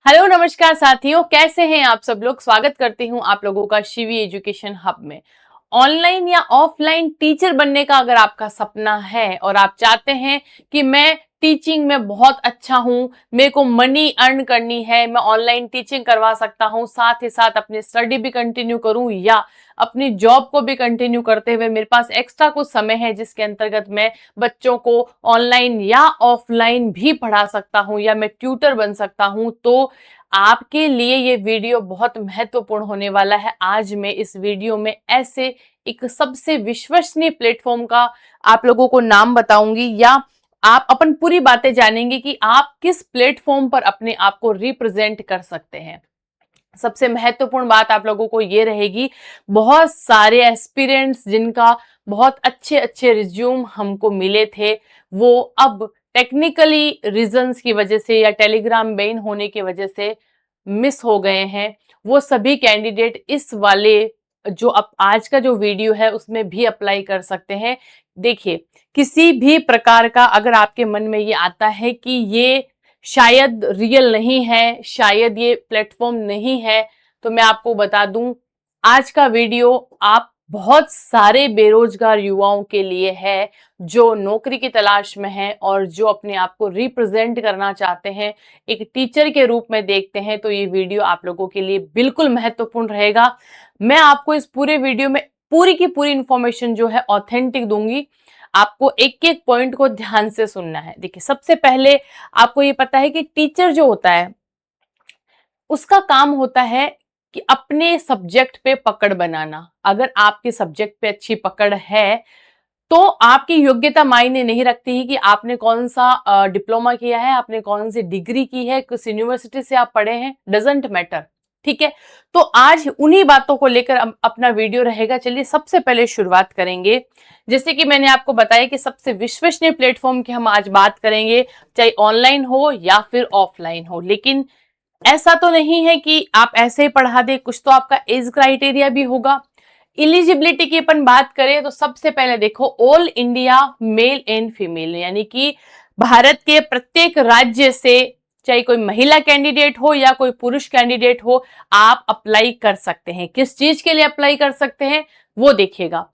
Hello नमस्कार साथियों, कैसे हैं आप सब लोग। स्वागत करती हूं आप लोगों का शिवी एजुकेशन हब में। ऑनलाइन या ऑफलाइन टीचर बनने का अगर आपका सपना है और आप चाहते हैं कि मैं टीचिंग में बहुत अच्छा हूं, मेरे को मनी अर्न करनी है, मैं ऑनलाइन टीचिंग करवा सकता हूं, साथ ही साथ अपनी स्टडी भी कंटिन्यू करूं या अपनी जॉब को भी कंटिन्यू करते हुए मेरे पास एक्स्ट्रा कुछ समय है जिसके अंतर्गत मैं बच्चों को ऑनलाइन या ऑफलाइन भी पढ़ा सकता हूं या मैं ट्यूटर बन सकता हूं, तो आपके लिए ये वीडियो बहुत महत्वपूर्ण होने वाला है। आज मैं इस वीडियो में ऐसे एक सबसे विश्वसनीय प्लेटफॉर्म का आप लोगों को नाम बताऊंगी या आप अपन पूरी बातें जानेंगे कि आप किस प्लेटफॉर्म पर अपने आप को रिप्रेजेंट कर सकते हैं। सबसे महत्वपूर्ण बात आप लोगों को ये रहेगी, बहुत सारे एस्पिरेंट्स जिनका बहुत अच्छे अच्छे रिज्यूम हमको मिले थे, वो अब टेक्निकली रीजंस की वजह से या टेलीग्राम बैन होने की वजह से मिस हो गए हैं। वो सभी कैंडिडेट इस वाले जो अब आज का जो वीडियो है उसमें भी अप्लाई कर सकते हैं। देखिए, किसी भी प्रकार का अगर आपके मन में ये आता है कि ये शायद रियल नहीं है, शायद ये प्लेटफॉर्म नहीं है, तो मैं आपको बता दूं, आज का वीडियो आप बहुत सारे बेरोजगार युवाओं के लिए है जो नौकरी की तलाश में हैं और जो अपने आप को रिप्रेजेंट करना चाहते हैं, एक टीचर के रूप में देखते हैं, तो ये वीडियो आप लोगों के लिए बिल्कुल महत्वपूर्ण रहेगा। मैं आपको इस पूरे वीडियो में पूरी की पूरी इंफॉर्मेशन जो है ऑथेंटिक दूंगी। आपको एक एक पॉइंट को ध्यान से सुनना है। देखिए, सबसे पहले आपको ये पता है कि टीचर जो होता है उसका काम होता है कि अपने सब्जेक्ट पे पकड़ बनाना। अगर आपके सब्जेक्ट पे अच्छी पकड़ है तो आपकी योग्यता मायने नहीं रखती है कि आपने कौन सा डिप्लोमा किया है, आपने कौन सी डिग्री की है, किस यूनिवर्सिटी से आप पढ़े हैं, डजेंट मैटर। ठीक है, तो आज उन्हीं बातों को लेकर अपना वीडियो रहेगा। चलिए सबसे पहले शुरुआत करेंगे। जैसे कि मैंने आपको बताया कि सबसे विश्वसनीय प्लेटफॉर्म की हम आज बात करेंगे, चाहे ऑनलाइन हो या फिर ऑफलाइन हो। लेकिन ऐसा तो नहीं है कि आप ऐसे ही पढ़ा दे, कुछ तो आपका एज क्राइटेरिया भी होगा। इलिजिबिलिटी की अपन बात करें तो सबसे पहले देखो, all India male and female, यानी कि भारत के प्रत्येक राज्य से चाहे कोई महिला कैंडिडेट हो या कोई पुरुष कैंडिडेट हो, आप अप्लाई कर सकते हैं। किस चीज के लिए अप्लाई कर सकते हैं वो देखिएगा।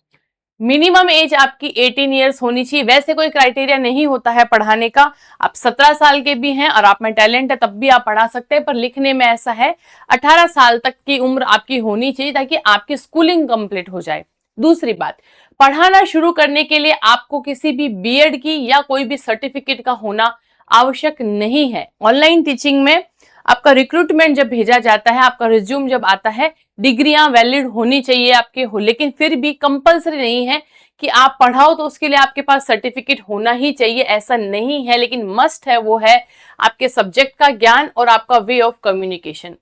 मिनिमम एज आपकी 18 ईयर्स होनी चाहिए। वैसे कोई क्राइटेरिया नहीं होता है पढ़ाने का, आप 17 साल के भी हैं और आप में टैलेंट है तब भी आप पढ़ा सकते हैं, पर लिखने में ऐसा है 18 साल तक की उम्र आपकी होनी चाहिए ताकि आपकी स्कूलिंग कंप्लीट हो जाए। दूसरी बात, पढ़ाना शुरू करने के लिए आपको किसी भी बीएड की या कोई भी सर्टिफिकेट का होना आवश्यक नहीं है। ऑनलाइन टीचिंग में आपका रिक्रूटमेंट जब भेजा जाता है, आपका रिज्यूम जब आता है, डिग्रियां वैलिड होनी चाहिए आपके हो, लेकिन फिर भी कंपलसरी नहीं है कि आप पढ़ाओ तो उसके लिए आपके पास सर्टिफिकेट होना ही चाहिए, ऐसा नहीं है। लेकिन मस्ट है वो है आपके सब्जेक्ट का ज्ञान और आपका वे ऑफ कम्युनिकेशन।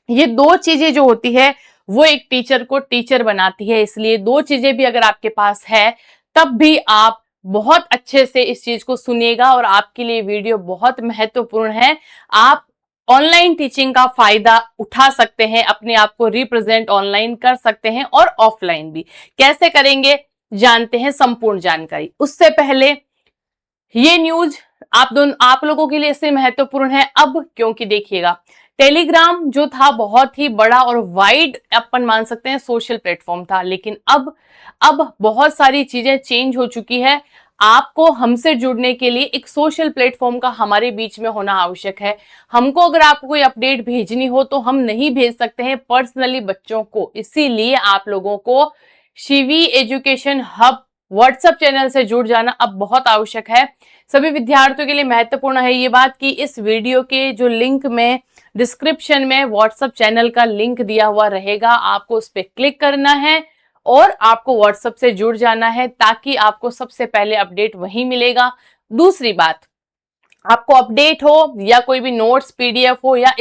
ये दो चीजें जो होती है वो एक टीचर को टीचर बनाती है। इसलिए दो चीजें भी अगर आपके पास है तब भी आप बहुत अच्छे से इस चीज को सुनिएगा और आपके लिए वीडियो बहुत महत्वपूर्ण है। आप ऑनलाइन टीचिंग का फायदा उठा सकते हैं, अपने आप को रिप्रेजेंट ऑनलाइन कर सकते हैं और ऑफलाइन भी। कैसे करेंगे जानते हैं संपूर्ण जानकारी। उससे पहले ये न्यूज आप लोगों के लिए इससे महत्वपूर्ण है अब, क्योंकि देखिएगा, टेलीग्राम जो था बहुत ही बड़ा और वाइड अपन मान सकते हैं सोशल प्लेटफॉर्म था, लेकिन अब बहुत सारी चीजें चेंज हो चुकी है। आपको हमसे जुड़ने के लिए एक सोशल प्लेटफॉर्म का हमारे बीच में होना आवश्यक है। हमको अगर आपको कोई अपडेट भेजनी हो तो हम नहीं भेज सकते हैं पर्सनली बच्चों को, इसीलिए आप लोगों को Shivi education hub WhatsApp channel से जुड़ जाना अब बहुत आवश्यक है। सभी विद्यार्थियों के लिए महत्वपूर्ण है ये बात कि इस वीडियो के जो लिंक में डिस्क्रिप्शन में व्हाट्सएप चैनल का लिंक दिया हुआ रहेगा, आपको उस पर क्लिक करना है और आपको व्हाट्सएप से जुड़ जाना है ताकि आपको सबसे पहले अपडेट वहीं मिलेगा। दूसरी बात, आपको अपडेट हो या कोई भी नोट्स पीडीएफ हो या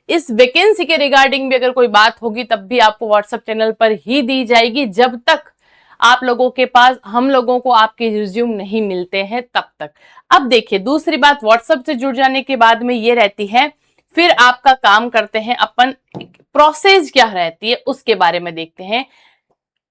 इस वैकेंसी के रिगार्डिंग भी अगर कोई बात होगी तब भी आपको व्हाट्सएप चैनल पर ही दी जाएगी, जब तक आप लोगों के पास हम लोगों को आपके रिज्यूम नहीं मिलते हैं तब तक। अब देखिए, दूसरी बात व्हाट्सएप से जुड़ जाने के बाद में ये रहती है, फिर आपका काम करते हैं अपन, प्रोसेस क्या रहती है उसके बारे में देखते हैं।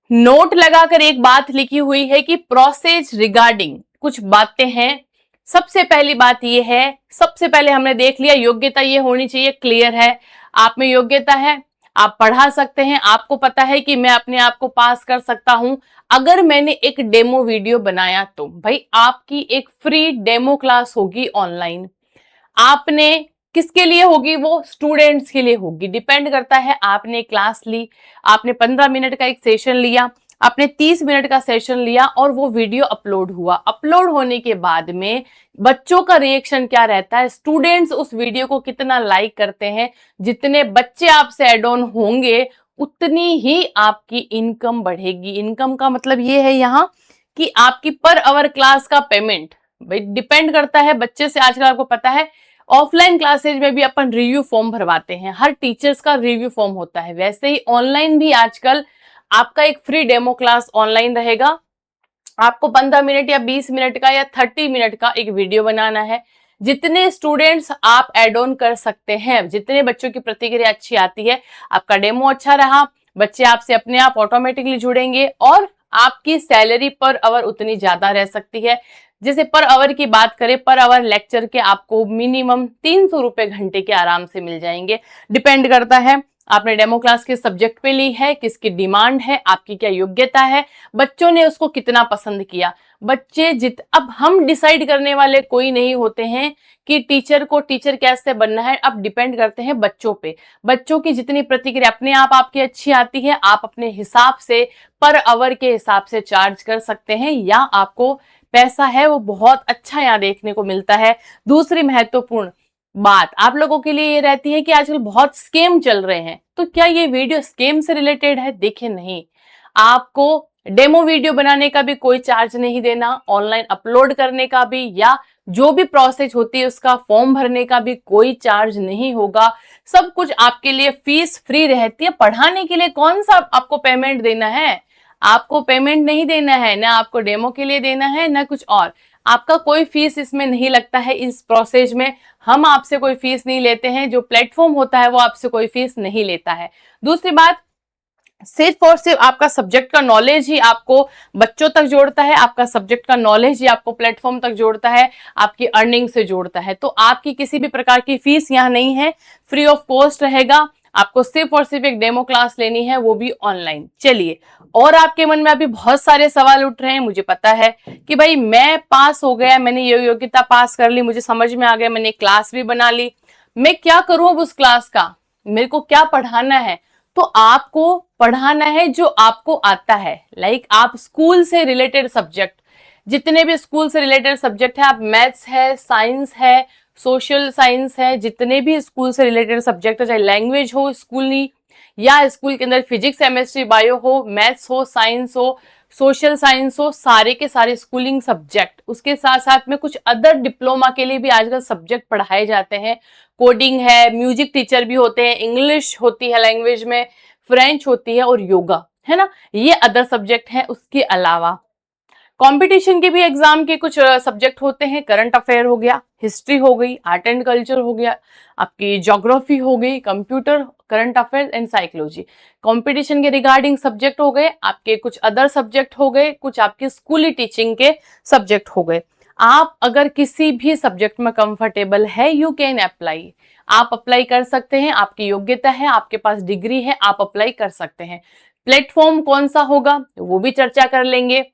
नोट लगाकर एक बात लिखी हुई है कि प्रोसेस रिगार्डिंग कुछ बातें हैं सबसे पहली बात ये है, सबसे पहले हमने देख लिया योग्यता ये होनी चाहिए, क्लियर है, आप में योग्यता है, आप पढ़ा सकते हैं, आपको पता है कि मैं अपने आप को पास कर सकता हूं। अगर मैंने एक डेमो वीडियो बनाया तो भाई आपकी एक फ्री डेमो क्लास होगी ऑनलाइन। आपने किसके लिए होगी? वो स्टूडेंट्स के लिए होगी। डिपेंड करता है, आपने क्लास ली, आपने 15 मिनट का एक सेशन लिया, आपने 30 मिनट का सेशन लिया और वो वीडियो अपलोड हुआ। अपलोड होने के बाद में बच्चों का रिएक्शन क्या रहता है, स्टूडेंट्स उस वीडियो को कितना लाइक करते हैं, जितने बच्चे आपसे एड ऑन होंगे उतनी ही आपकी इनकम बढ़ेगी। इनकम का मतलब ये है यहाँ कि आपकी पर आवर क्लास का पेमेंट भाई डिपेंड करता है बच्चे से। आजकल आपको पता है ऑफलाइन क्लासेज में भी अपन रिव्यू फॉर्म भरवाते हैं, हर टीचर्स का रिव्यू फॉर्म होता है, वैसे ही ऑनलाइन भी आजकल आपका एक फ्री डेमो क्लास ऑनलाइन रहेगा। आपको 15 मिनट या 20 मिनट का या 30 मिनट का एक वीडियो बनाना है। जितने स्टूडेंट्स आप एड ऑन कर सकते हैं, जितने बच्चों की प्रतिक्रिया अच्छी आती है, आपका डेमो अच्छा रहा, बच्चे आपसे अपने आप ऑटोमेटिकली जुड़ेंगे और आपकी सैलरी पर आवर उतनी ज्यादा रह सकती है। जैसे पर आवर की बात करें, पर आवर लेक्चर के आपको मिनिमम 300 रुपए घंटे के आराम से मिल जाएंगे। डिपेंड करता है आपने डेमो क्लास किस सब्जेक्ट पे ली है, किसकी डिमांड है, आपकी क्या योग्यता है, बच्चों ने उसको कितना पसंद किया। अब हम डिसाइड करने वाले कोई नहीं होते हैं कि टीचर को टीचर कैसे बनना है। अब डिपेंड करते हैं बच्चों पे, बच्चों की जितनी प्रतिक्रिया अपने आप आपकी अच्छी आती है, आप अपने हिसाब से पर आवर के हिसाब से चार्ज कर सकते हैं, या आपको पैसा है वो बहुत अच्छा यहाँ देखने को मिलता है। दूसरी महत्वपूर्ण बात आप लोगों के लिए ये रहती है कि आजकल बहुत स्कैम चल रहे हैं, तो क्या ये वीडियो स्कैम से रिलेटेड है? देखिए नहीं, आपको डेमो वीडियो बनाने का भी कोई चार्ज नहीं देना, ऑनलाइन अपलोड करने का भी या जो भी प्रोसेस होती है उसका फॉर्म भरने का भी कोई चार्ज नहीं होगा। सब कुछ आपके लिए फीस फ्री रहती है। पढ़ाने के लिए कौन सा आपको पेमेंट देना है? आपको पेमेंट नहीं देना है, ना आपको डेमो के लिए देना है ना कुछ और। आपका कोई फीस इसमें नहीं लगता है। इस प्रोसेस में हम आपसे कोई फीस नहीं लेते हैं, जो प्लेटफॉर्म होता है वो आपसे कोई फीस नहीं लेता है। दूसरी बात, सिर्फ और सिर्फ आपका सब्जेक्ट का नॉलेज ही आपको बच्चों तक जोड़ता है, आपका सब्जेक्ट का नॉलेज ही आपको प्लेटफॉर्म तक जोड़ता है, आपकी अर्निंग से जोड़ता है। तो आपकी किसी भी प्रकार की फीस यहाँ नहीं है, फ्री ऑफ कॉस्ट रहेगा। आपको सिर्फ और सिर्फ एक डेमो क्लास लेनी है, वो भी ऑनलाइन। चलिए, और आपके मन में अभी बहुत सारे सवाल उठ रहे हैं, मुझे पता है कि भाई मैं पास हो गया, मैंने ये योग्यता पास कर ली, मुझे समझ में आ गया, मैंने क्लास भी बना ली, मैं क्या करूं अब उस क्लास का, मेरे को क्या पढ़ाना है? तो आपको पढ़ाना है जो आपको आता है। लाइक आप स्कूल से रिलेटेड सब्जेक्ट, जितने भी स्कूल से रिलेटेड सब्जेक्ट है, आप मैथ्स है, साइंस है, सोशल साइंस है, जितने भी स्कूल से रिलेटेड सब्जेक्ट है, चाहे लैंग्वेज हो स्कूली या स्कूल के अंदर फिजिक्स केमिस्ट्री बायो हो, मैथ्स हो, साइंस हो, सोशल साइंस हो, सारे के सारे स्कूलिंग सब्जेक्ट। उसके साथ साथ में कुछ अदर डिप्लोमा के लिए भी आजकल सब्जेक्ट पढ़ाए जाते हैं। कोडिंग है, म्यूजिक टीचर भी होते हैं, इंग्लिश होती है लैंग्वेज में, फ्रेंच होती है और योगा, है ना, ये अदर सब्जेक्ट है। उसके अलावा कंपटीशन के भी एग्जाम के कुछ सब्जेक्ट होते हैं। करंट अफेयर हो गया, हिस्ट्री हो गई, आर्ट एंड कल्चर हो गया, आपकी ज्योग्राफी हो गई, computer, current affair and psychology. Competition के रिगार्डिंग सब्जेक्ट हो गए, आपके कुछ अदर सब्जेक्ट हो गए, कुछ आपके स्कूली टीचिंग के सब्जेक्ट हो गए। आप अगर किसी भी सब्जेक्ट में कंफर्टेबल है, यू कैन अप्लाई, आप अप्लाई कर सकते हैं। आपकी योग्यता है, आपके पास डिग्री है, आप अप्लाई कर सकते हैं। प्लेटफॉर्म कौन सा होगा वो भी चर्चा कर लेंगे,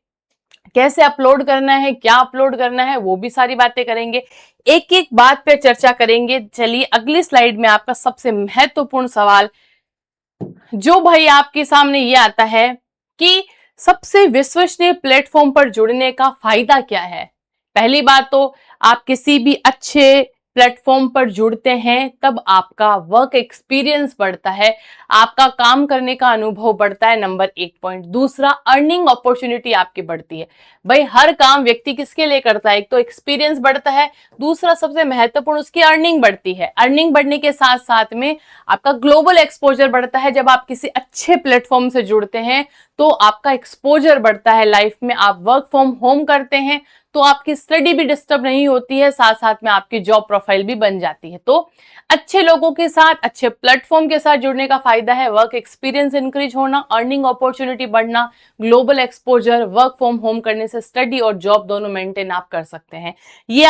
कैसे अपलोड करना है, क्या अपलोड करना है, वो भी सारी बातें करेंगे, एक एक बात पे चर्चा करेंगे। चलिए अगली स्लाइड में आपका सबसे महत्वपूर्ण सवाल जो भाई आपके सामने ये आता है कि सबसे विश्वसनीय प्लेटफॉर्म पर जुड़ने का फायदा क्या है। पहली बात तो आप किसी भी अच्छे प्लेटफॉर्म पर जुड़ते हैं तब आपका वर्क एक्सपीरियंस बढ़ता है, आपका काम करने का अनुभव बढ़ता है, नंबर 1 पॉइंट। दूसरा, अर्निंग अपॉर्चुनिटी आपकी बढ़ती है। भाई हर काम व्यक्ति किसके लिए करता है? एक तो एक्सपीरियंस बढ़ता है, दूसरा सबसे महत्वपूर्ण उसकी अर्निंग बढ़ती है। अर्निंग बढ़ने के साथ साथ में आपका ग्लोबल एक्सपोजर बढ़ता है। जब आप किसी अच्छे प्लेटफॉर्म से जुड़ते हैं तो आपका एक्सपोजर बढ़ता है लाइफ में। आप वर्क फ्रॉम होम करते हैं तो आपकी स्टडी भी डिस्टर्ब नहीं होती है, साथ साथ में आपकी जॉब प्रोफाइल भी बन जाती है। तो अच्छे लोगों के साथ, अच्छे प्लेटफॉर्म के साथ जुड़ने का फायदा है वर्क एक्सपीरियंस इंक्रीज होना, अर्निंग अपॉर्चुनिटी बढ़ना, global exposure, work from home करने से स्टडी और जॉब दोनों मेंटेन आप कर सकते हैं। ये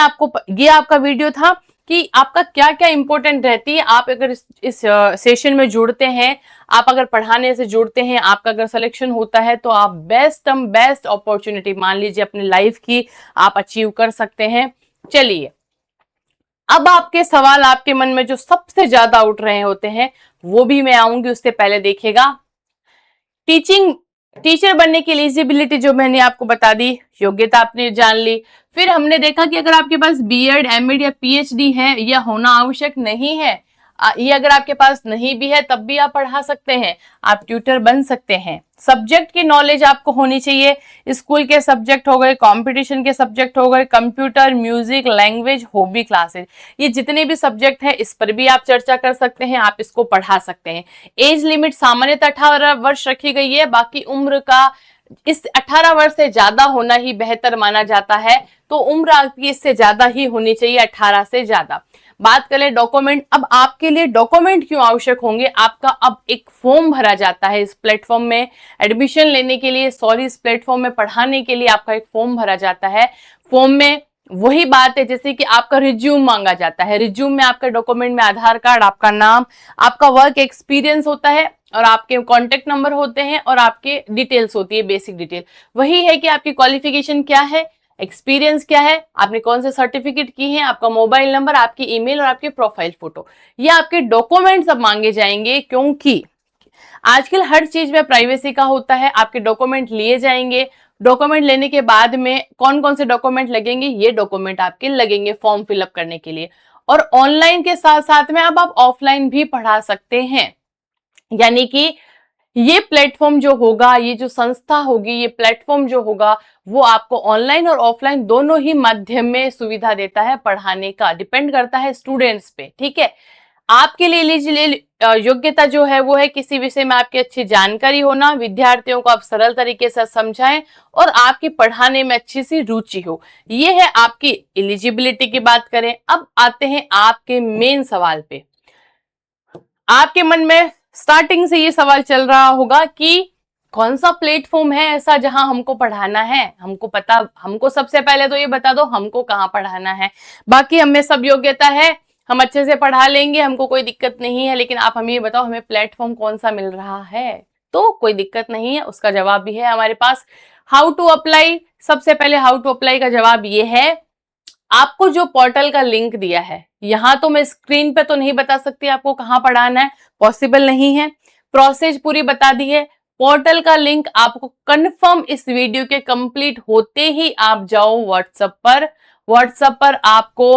आपका वीडियो था कि आपका क्या क्या इंपॉर्टेंट रहती है। आप अगर इस सेशन में जुड़ते हैं, आप अगर पढ़ाने से जुड़ते हैं, आपका अगर सिलेक्शन होता है तो आप बेस्ट अपॉर्चुनिटी मान लीजिए अपनी लाइफ की आप अचीव कर सकते हैं। चलिए, अब आपके सवाल आपके मन में जो सबसे ज्यादा उठ रहे होते हैं वो भी मैं आऊंगी, उससे पहले देखिएगा टीचर बनने की एलिजिबिलिटी जो मैंने आपको बता दी, योग्यता आपने जान ली। फिर हमने देखा कि अगर आपके पास बीएड, एमएड या पीएचडी है, यह होना आवश्यक नहीं है। ये अगर आपके पास नहीं भी है तब भी आप पढ़ा सकते हैं, आप ट्यूटर बन सकते हैं। सब्जेक्ट की नॉलेज आपको होनी चाहिए, स्कूल के सब्जेक्ट हो गए, कंपटीशन के सब्जेक्ट हो गए, computer, music, language, hobby classes, ये जितने भी सब्जेक्ट है इस पर भी आप चर्चा कर सकते हैं, आप इसको पढ़ा सकते हैं। एज लिमिट सामान्यतः 18 वर्ष रखी गई है, बाकी उम्र का इस 18 वर्ष से ज्यादा होना ही बेहतर माना जाता है, तो उम्र आपकी इससे ज्यादा ही होनी चाहिए, 18 से ज्यादा। बात करें डॉक्यूमेंट, अब आपके लिए डॉक्यूमेंट क्यों आवश्यक होंगे, आपका अब एक फॉर्म भरा जाता है इस प्लेटफॉर्म में एडमिशन लेने के लिए, इस प्लेटफॉर्म में पढ़ाने के लिए आपका एक फॉर्म भरा जाता है। फॉर्म में वही बात है जैसे कि आपका रिज्यूम मांगा जाता है, रिज्यूम में आपका डॉक्यूमेंट में आधार कार्ड, आपका नाम, आपका वर्क एक्सपीरियंस होता है और आपके कॉन्टेक्ट नंबर होते हैं और आपके डिटेल्स होती है, बेसिक डिटेल। वही है कि आपकी क्वालिफिकेशन क्या है, एक्सपीरियंस क्या है, आपने कौन से सर्टिफिकेट की है, आपका मोबाइल नंबर, आपकी ईमेल और आपकी प्रोफाइल फोटो, ये आपके डॉक्यूमेंट्स अब मांगे जाएंगे, क्योंकि आजकल हर चीज में प्राइवेसी का होता है। आपके डॉक्यूमेंट लिए जाएंगे, डॉक्यूमेंट लेने के बाद में कौन कौन से डॉक्यूमेंट लगेंगे, ये डॉक्यूमेंट आपके लगेंगे फॉर्म फिलअप करने के लिए। और ऑनलाइन के साथ साथ में अब आप ऑफलाइन भी पढ़ा सकते हैं, यानी कि ये प्लेटफॉर्म जो होगा, ये जो संस्था होगी, ये प्लेटफॉर्म जो होगा वो आपको ऑनलाइन और ऑफलाइन दोनों ही माध्यम में सुविधा देता है पढ़ाने का, डिपेंड करता है स्टूडेंट्स पे। ठीक है, आपके लिए योग्यता जो है वो है किसी विषय में आपकी अच्छी जानकारी होना, विद्यार्थियों को आप सरल तरीके से समझाएं और आपकी पढ़ाने में अच्छी सी रुचि हो, ये है आपकी एलिजिबिलिटी की बात करें। अब आते हैं आपके मेन सवाल पे। आपके मन में स्टार्टिंग से ये सवाल चल रहा होगा कि कौन सा प्लेटफॉर्म है ऐसा जहां हमको पढ़ाना है, हमको सबसे पहले तो ये बता दो हमको कहाँ पढ़ाना है। बाकी हमें सब योग्यता है, हम अच्छे से पढ़ा लेंगे, हमको कोई दिक्कत नहीं है, लेकिन आप हमें ये बताओ हमें प्लेटफॉर्म कौन सा मिल रहा है। तो कोई दिक्कत नहीं है, उसका जवाब भी है हमारे पास। हाउ टू अप्लाई, सबसे पहले हाउ टू अप्लाई का जवाब ये है, आपको जो पोर्टल का लिंक दिया है, यहां तो मैं स्क्रीन पे तो नहीं बता सकती आपको कहां पढ़ाना है, पॉसिबल नहीं है, प्रोसेस पूरी बता दी है। पोर्टल का लिंक आपको कंफर्म इस वीडियो के कंप्लीट होते ही आप जाओ व्हाट्सएप पर आपको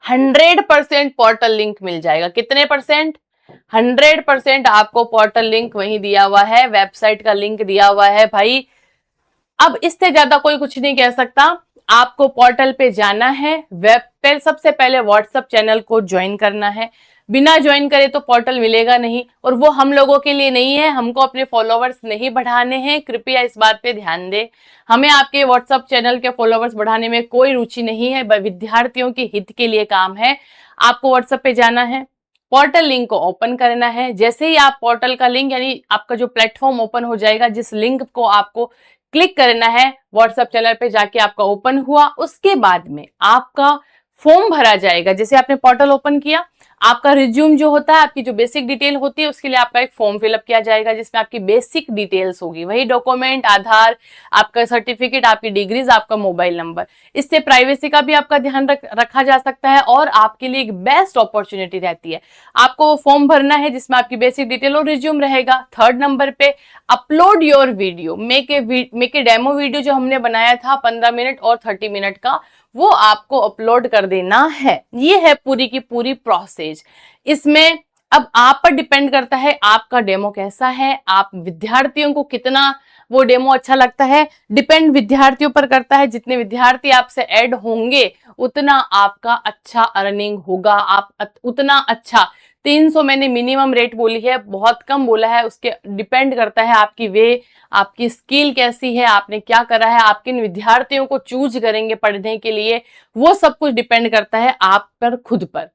100% पोर्टल लिंक मिल जाएगा। कितने परसेंट? 100% आपको पोर्टल लिंक वहीं दिया हुआ है, वेबसाइट का लिंक दिया हुआ है भाई। अब इससे ज्यादा कोई कुछ नहीं कह सकता। आपको पोर्टल पे जाना है, वेब पे सबसे पहले व्हाट्सएप चैनल को ज्वाइन करना है, बिना ज्वाइन करे तो पोर्टल मिलेगा नहीं, और वो हम लोगों के लिए नहीं है, हमको अपने फॉलोवर्स नहीं बढ़ाने हैं, कृपया इस बात पे ध्यान दें। हमें आपके व्हाट्सएप चैनल के फॉलोवर्स बढ़ाने में कोई रुचि नहीं है, विद्यार्थियों के हित के लिए काम है। आपको व्हाट्सएप पे जाना है, पोर्टल लिंक को ओपन करना है। जैसे ही आप पोर्टल का लिंक यानी आपका जो प्लेटफॉर्म ओपन हो जाएगा, जिस लिंक को आपको क्लिक करना है, व्हाट्सएप चैनल पे जाके आपका ओपन हुआ, उसके बाद में आपका फॉर्म भरा जाएगा। जैसे आपने पोर्टल ओपन किया, आपका रिज्यूम जो होता है, आपकी जो बेसिक डिटेल होती है, उसके लिए आपका एक फॉर्म फिलअप किया जाएगा जिसमें आपकी बेसिक डिटेल्स होगी, वही डॉक्यूमेंट, आधार, आपका सर्टिफिकेट, आपकी डिग्रीज, आपका मोबाइल नंबर। इससे प्राइवेसी का भी आपका ध्यान रखा जा सकता है और आपके लिए एक बेस्ट अपॉर्चुनिटी रहती है। आपको फॉर्म भरना है जिसमें आपकी बेसिक डिटेल और रिज्यूम रहेगा। 3rd नंबर पे upload your video, make a demo video जो हमने बनाया था 15 मिनट और 30 मिनट का, वो आपको अपलोड कर देना है। ये है पूरी की पूरी प्रोसेस। इसमें अब आप पर डिपेंड करता है आपका डेमो कैसा है, आप विद्यार्थियों को कितना वो डेमो अच्छा लगता है, डिपेंड विद्यार्थियों पर करता है। जितने विद्यार्थी आपसे ऐड होंगे उतना आपका अच्छा अर्निंग होगा, आप उतना अच्छा 300 मैंने मिनिमम रेट बोली है, बहुत कम बोला है। उसके डिपेंड करता है आपकी आपकी स्किल कैसी है, आपने क्या करा है, आप किन विद्यार्थियों को चूज करेंगे पढ़ने के लिए, वो सब कुछ डिपेंड करता है आप पर, खुद पर।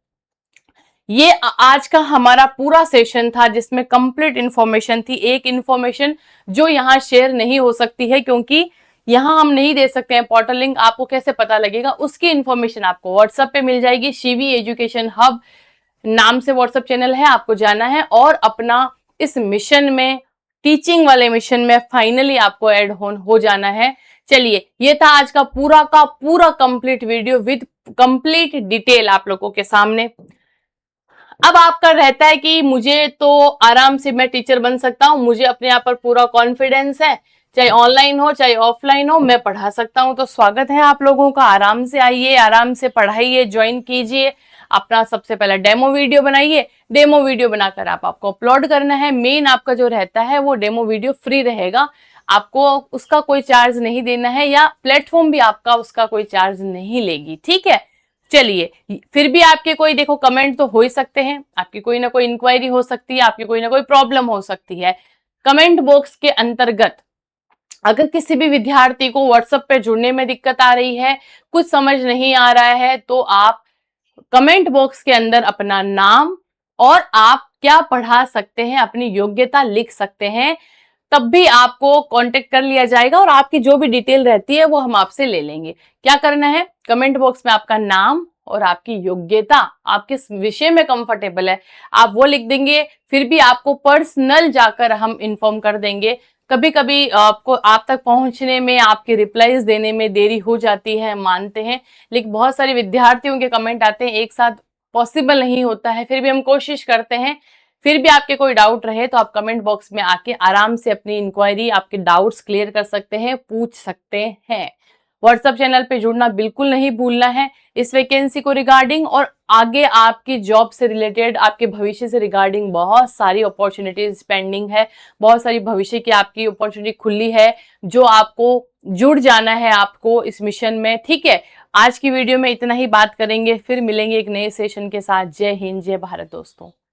ये आज का हमारा पूरा सेशन था जिसमें कंप्लीट इंफॉर्मेशन थी। एक इंफॉर्मेशन जो यहाँ शेयर नहीं हो सकती है, क्योंकि यहाँ हम नहीं दे सकते हैं पोर्टल लिंक, आपको कैसे पता लगेगा, उसकी इंफॉर्मेशन आपको व्हाट्सएप पे मिल जाएगी। शिवी एजुकेशन हब नाम से व्हाट्सएप चैनल है, आपको जाना है और अपना इस मिशन में, टीचिंग वाले मिशन में फाइनली आपको ऐड हो जाना है। चलिए, ये था आज का पूरा complete video with complete detail आप लोगों के सामने। अब आपका रहता है कि मुझे तो आराम से मैं टीचर बन सकता हूं, मुझे अपने आप पर पूरा कॉन्फिडेंस है, चाहे ऑनलाइन हो चाहे ऑफलाइन हो, मैं पढ़ा सकता हूं। तो स्वागत है आप लोगों का, आराम से आइए, आराम से पढ़ाइए, ज्वाइन कीजिए। अपना सबसे पहला डेमो वीडियो बनाइए। डेमो वीडियो बनाकर आपको अपलोड करना है। मेन आपका जो रहता है वो डेमो वीडियो फ्री रहेगा, आपको उसका कोई चार्ज नहीं देना है, या प्लेटफॉर्म भी आपका उसका कोई चार्ज नहीं लेगी, ठीक है। चलिए, फिर भी आपके कोई देखो कमेंट तो हो ही सकते हैं, आपकी कोई ना कोई इंक्वायरी हो सकती है, आपकी कोई ना कोई प्रॉब्लम हो सकती है। कमेंट बॉक्स के अंतर्गत अगर किसी भी विद्यार्थी को व्हाट्सएप पे जुड़ने में दिक्कत आ रही है, कुछ समझ नहीं आ रहा है, तो आप कमेंट बॉक्स के अंदर अपना नाम और आप क्या पढ़ा सकते हैं, अपनी योग्यता लिख सकते हैं, तब भी आपको कांटेक्ट कर लिया जाएगा और आपकी जो भी डिटेल रहती है वो हम आपसे ले लेंगे। क्या करना है, कमेंट बॉक्स में आपका नाम और आपकी योग्यता, आप किस विषय में कंफर्टेबल है, आप वो लिख देंगे। फिर भी आपको पर्सनल जाकर हम इन्फॉर्म कर देंगे। कभी कभी आपको आप तक पहुंचने में, आपके रिप्लाईज देने में देरी हो जाती है, मानते हैं, लेकिन बहुत सारे विद्यार्थियों के कमेंट आते हैं, एक साथ पॉसिबल नहीं होता है, फिर भी हम कोशिश करते हैं। फिर भी आपके कोई डाउट रहे तो आप कमेंट बॉक्स में आके आराम से अपनी इंक्वायरी, आपके डाउट्स क्लियर कर सकते हैं, पूछ सकते हैं। व्हाट्सएप चैनल पे जुड़ना बिल्कुल नहीं भूलना है इस वैकेंसी को रिगार्डिंग, और आगे आपकी जॉब से रिलेटेड, आपके भविष्य से रिगार्डिंग बहुत सारी अपॉर्चुनिटीज पेंडिंग है, बहुत सारी भविष्य की आपकी अपॉर्चुनिटी खुली है, जो आपको जुड़ जाना है आपको इस मिशन में, ठीक है। आज की वीडियो में इतना ही बात करेंगे, फिर मिलेंगे एक नए सेशन के साथ। जय हिंद, जय भारत दोस्तों।